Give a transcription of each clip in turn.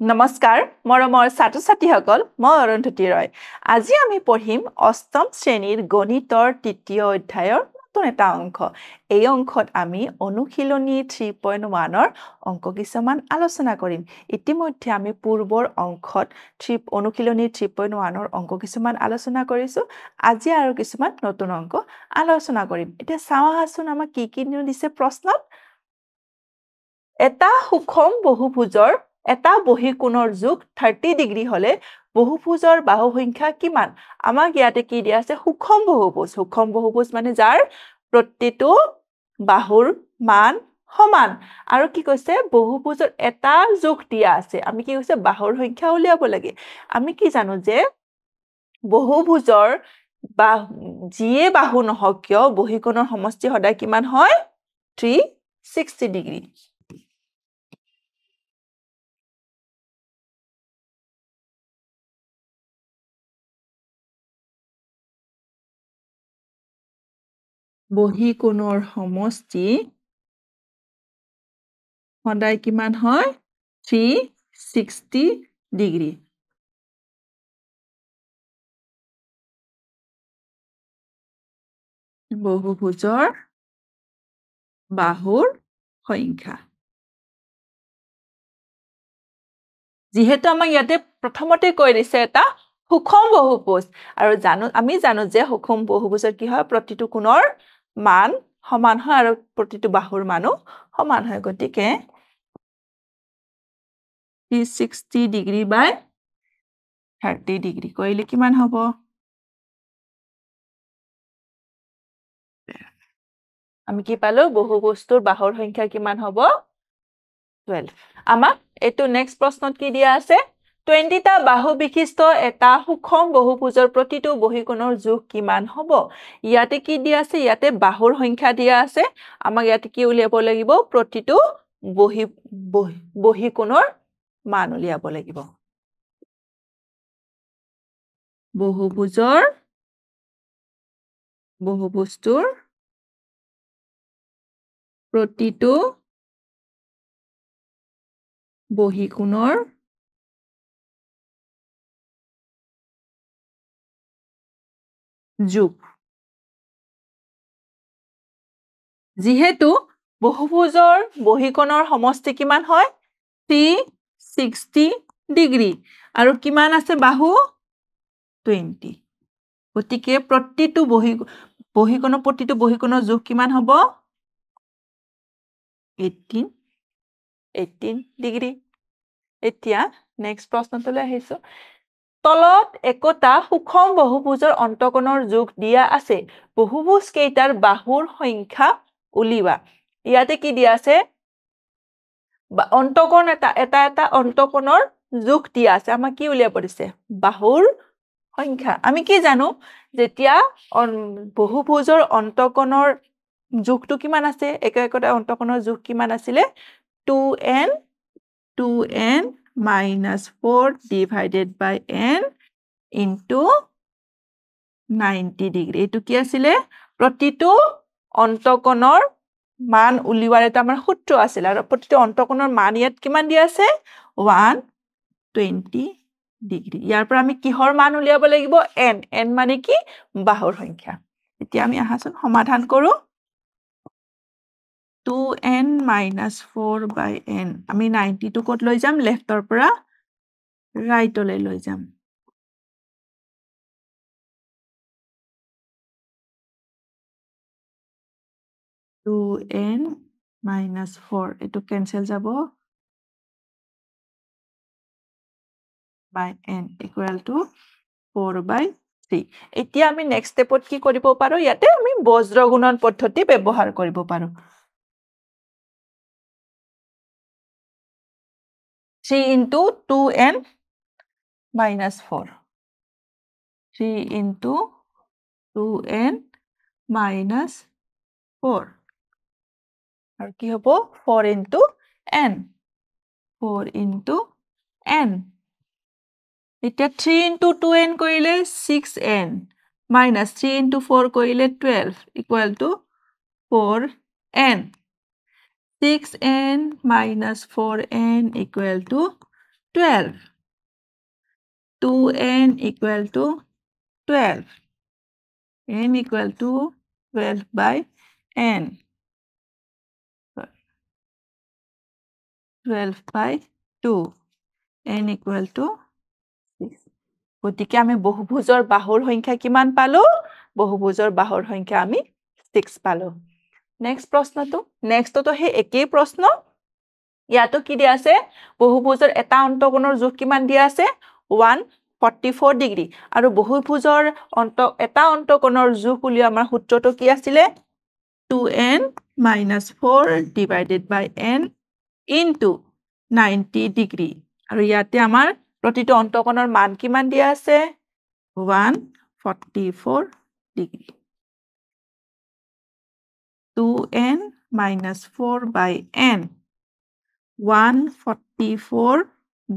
নমস্কাৰ মৰমৰ ছাত্ৰ-ছাত্ৰীসকল মই অৰুন্ধতী ৰয় আজি আমি পঢ়িম অষ্টম শ্ৰেণীৰ গণিতৰ তৃতীয় অধ্যায়ৰ নতুন এটা অংক এই অংকত আমি অনুশীলনী 3.1 ৰ অংক কিছুমান আলোচনা কৰিম ইতিমধ্যে আমি পূৰ্বৰ অংকত অনুশীলনী 3.1 ৰ অংক কিছুমান আলোচনা কৰিছো আজি আৰু কিছুমান নতুন অংক আলোচনা কৰিম এতিয়া চাওঁ আহাচোন আমাক কি দিছে প্ৰশ্নত এটা সুষম বহুভুজৰ এটা বহিকোণৰ যোগ 30 ডিগ্ৰী হলে বহুভুজৰ বাহু সংখ্যা কিমান আমাক ইয়াতে কি দিয়া আছে সুষম বহুভুজ মানে যাৰ প্ৰতিটো বাহুৰ মান সমান আৰু কি কৈছে বহুভুজৰ এটা যোগ দিয়া আছে আমি কি কৈছে বাহুৰ সংখ্যা উলিয়াব লাগে আমি কি জানো যে বহুভুজৰ বা যিয়ে বাহু নহওক কিয় বহিকোণৰ সমষ্টি সদায় কিমান হয় 360 ডিগ্ৰী বহিকোণৰ সমষ্টি সদায় কিমান হয় 360 ডিগ্ৰী বহুভুজৰ বাহুৰ সংখ্যা যিহেতু আমাক ইয়াতে প্ৰথমতে কৈ দিছে এটা সুষম বহুভুজ আৰু আমি জানো যে সুষম বহুভুজৰ কি হয় প্ৰতিটো কোণৰ মান সমান হয় আৰু প্ৰতিটো বাহুৰ মানো সমান হয় গতিকে 360 ডিগ্ৰী বাই 30 ডিগ্ৰী কৰিলে কিমান হ'ব আমি কি পালো বহুভুজটোৰ বাহুৰ সংখ্যা কিমান হ'ব 12 আমাক এটো নেক্সট প্ৰশ্নত কি দিয়া আছে 20 টা বাহু বিশিষ্ট এটা সুষম বহুভুজৰ প্ৰতিটো বহিকোণৰ যোগ কিমান হ'ব ইয়াতে কি দিয়া আছে ইয়াতে বাহুৰ সংখ্যা দিয়া আছে আমাক ইয়াতে কি উলিয়াব লাগিব প্ৰতিটো বহিকোণৰ মান উলিয়াব লাগিব বহুভুজটোৰ প্ৰতিটো বহিকোণৰ যোগ যিহেতু বহুভুজৰ বহিকোণৰ সমষ্টি কিমান হয় 360 ডিগ্ৰী আৰু কিমান আছে বাহু 20 গতিকে প্ৰতিটো বহিকোণৰ যোগ কিমান হ'ব 18 ডিগ্ৰী এতিয়া নেক্সট প্ৰশ্নটোলৈ আহিছো তলত একোটা সুষম বহুভুজৰ অন্তকোণৰ যোগ দিয়া আছে বহুভুজ কেইটাৰ বাহুৰ সংখ্যা উলিওৱা ইয়াতে কি দিয়া আছে অন্তকোণ এটা অন্তকোণৰ যোগ দিয়া আছে আমাক কি উলিয়াব দিছে বাহুৰ সংখ্যা আমি কি জানো যেতিয়া বহুভুজৰ অন্তকোণৰ যোগটো কিমান আছে একোটা অন্তকোণৰ যোগ কিমান আছিলে 2n minus 4 divided by n into 90 degree এটো কি আছিলে প্ৰতিটো অন্তকোণৰ মান উলিওৱাৰ এটা আমাৰ সূত্ৰ আছিল আৰু প্ৰতিটো অন্তকোণৰ মান ইয়াত কিমান দিয়া আছে 120 ডিগ্ৰী ইয়াৰ পৰা আমি কিহৰ মান উলিয়াব লাগিব n মানে কি বাহুৰ সংখ্যা এতিয়া আমি আহাচোন সমাধান কৰো 2n minus 4 by n আমি 90 টো কত লৈ যাম লেফটৰ পৰা ৰাইটলৈ লৈ যাম 2n minus 4 এটো কেনসেল যাব by n equal to 4 by 3 এতিয়া আমি নেক্সট স্টেপত কি কৰিব পাৰো ইয়াতে আমি বজ্ৰ গুণন পদ্ধতি ব্যৱহাৰ কৰিব পাৰো 3 into 2n minus 4 3 into 2n minus 4 আৰু কি হ'ব 4 into n 4 into n এতিয়া 3 into 2n কৰিলে 6n minus 3 into 4 কৰিলে 12 equal to 4n 6n minus 4n equal to 12. 2n equal to 12. n equal to 12 by n. 12 by 2. n equal to 6. গতিকে আমি বহুভুজৰ বাহুৰ সংখ্যা কিমান পালো? বহুভুজৰ বাহুৰ সংখ্যা আমি 6 পালো। নেক্সট প্ৰশ্নটো, নেক্সটটো সেই একেই প্ৰশ্ন। ইয়াতো কি দিয়া আছে? বহুভুজৰ এটা অন্তকোণৰ জোখ কিমান দিয়া আছে? 144 ডিগ্ৰী। আৰু বহুভুজৰ এটা অন্তকোণৰ জোখ উলিওৱা আমাৰ সূত্ৰটো কি আছিলে? 2n minus 4 divided by n into 90 degree. আৰু ইয়াতে আমাৰ প্ৰতিটো অন্তকোণৰ মান কিমান দিয়া আছে? 144 degree. 2n minus 4 by n, 144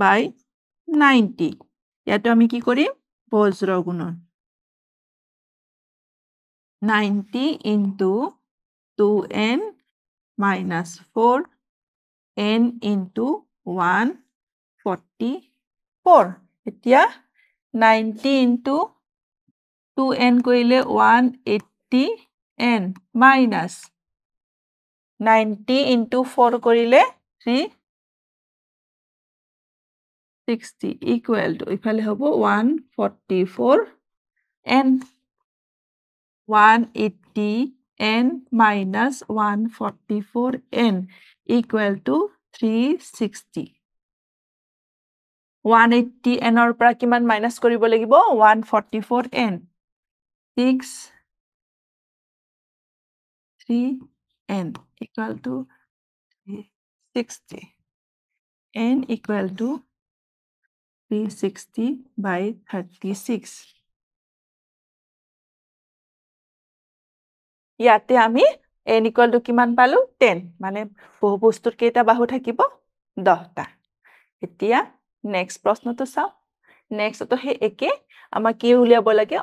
by 90. ইয়াতো আমি কি কৰিম? বজ্ৰ গুণন। 90 into 2n minus 4 n into 144. এতিয়া 90 into 2n কৰিলে 180n minus 90 into 4 কৰিলে 360 equal to ইফালে হ'ব 144n 180n minus 144n equal to 360. 180n ৰ পৰা কিমান মাইনাস কৰিব লাগিব? 144n. 6 3n equal to 360. n equal to 360 by 36. ইয়াতে আমি n equal to কিমান পালো? 10. মানে বহুভুজটোৰ কেইটা বাহু থাকিব? 10টা। এতিয়া নেক্সট প্ৰশ্নটো চাও। নেক্সটটো সেই একে, আমাক কি উলিয়াব লাগে?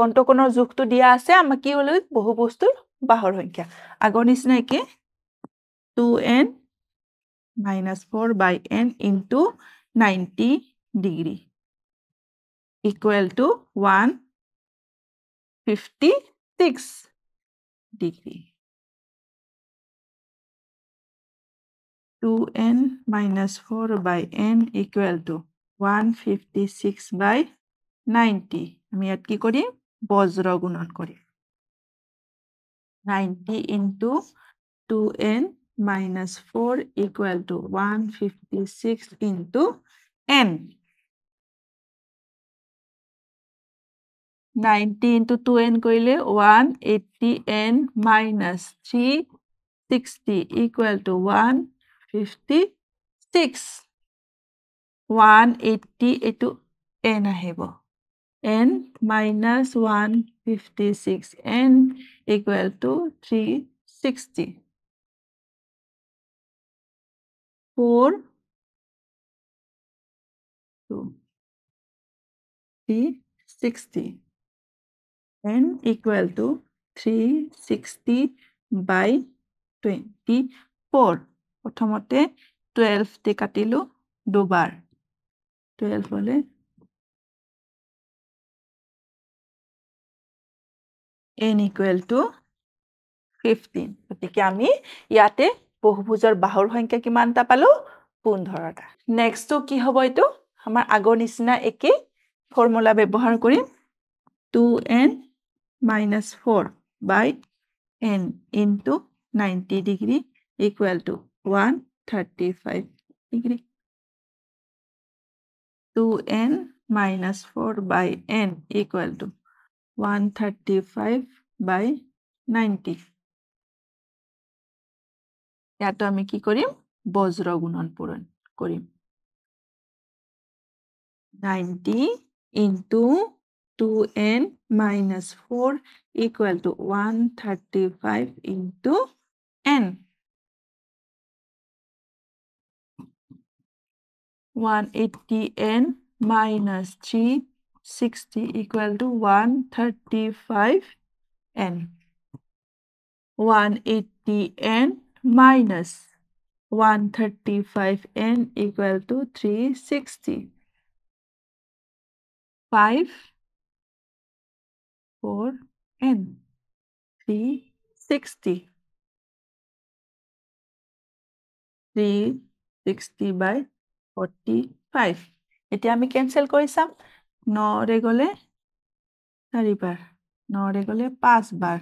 অন্তকোণৰ জোখটো দিয়া আছে, আমাক কি উলিয়াব? বহুভুজটোৰ বাহুৰ সংখ্যা। আগৰ নিচিনা একে 2n minus 4 by n into 90 degree equal to 156 degree. 2n minus 4 by n equal to 156 by 90. আমি ইয়াত কি কৰিম? বজ্ৰ গুণন কৰিম। 90 into 2n minus 4 equal to 156 into n. 90 into 2n কৰিলে 180n minus 360 equal to 156. 180 এটো n আহিব। n minus 156 n equal to 360. 4 2 360. n equal to 360 by 24. প্ৰথমতে 12 তে কাটিলো দুবাৰ। 12 হলে n equal to 15. গতিকে আমি ইয়াতে বহুভুজৰ বাহুৰ সংখ্যা কিমানটা পালো? 15টা। নেক্সটটো কি হ'ব এইটো? আমাৰ আগৰ নিচিনা একে ফৰ্মুলা ব্যৱহাৰ কৰিম। 2n minus 4 by n into 90 degree equal to 135 degree. 2n minus 4 by n equal to 135 by 90. ইয়াতো আমি কি কৰিম? বজ্ৰ গুণন পূৰণ কৰিম। 90 into 2n minus 4 equal to 135 into n. 180n minus 360 equal to 135n. 180n minus 135n equal to 360. 5, 4n 360. 360 by 45. এতিয়া আমি কেনসেল কৰি চাম 9 ৰে গলে 4 বাৰ 9 ৰে গলে 5 বাৰ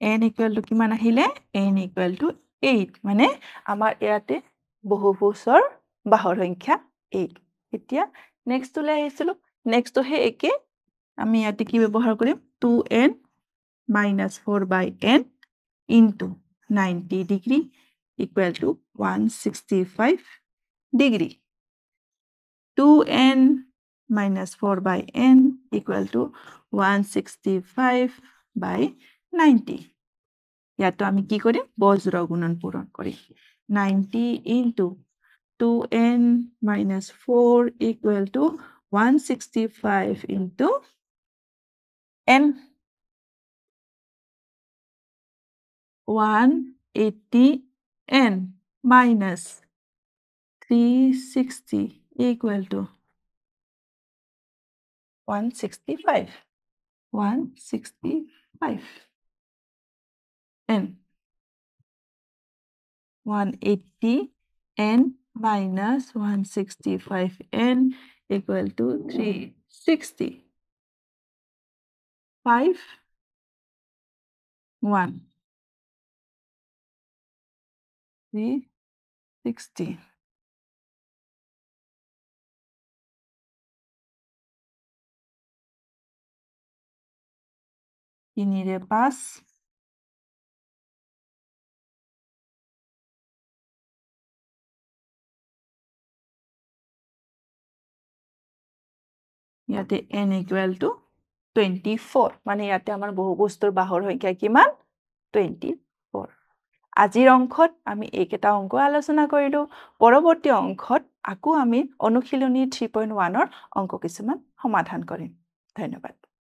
n equal to কিমান আহিলে n equal to 8 মানে আমাৰ ইয়াতে বহুভুজৰ বাহৰ সংখ্যা 8 এতিয়া নেক্সট লৈ আহিছিলো নেক্সট হে একে আমি ইয়াতে কি ব্যৱহাৰ কৰিম 2n - 4 by n into 90 degree equal to 165 degree. 2n - 4 by n equal to 165 by 90. ইয়াতো আমি কি কৰিম বজ্ৰ গুণন পূৰণ কৰিম 90 into 2n - 4 equal to 165 into n 180n minus 360 equal to 165 n 180n minus 165n equal to 360 5 1 360 তিনিৰে 5 ইয়াতে n equal to 24 মানে ইয়াতে আমাৰ বহুভুজৰ বাহৰ সংখ্যা কিমান 24 আজিৰ অংকত আমি এইকেইটা অংক আলোচনা কৰিলো পৰৱৰ্তী অংকত আকৌ আমি অনুশীলনী 3.1 ৰ অংক কিছুমান সমাধান কৰিম ধন্যবাদ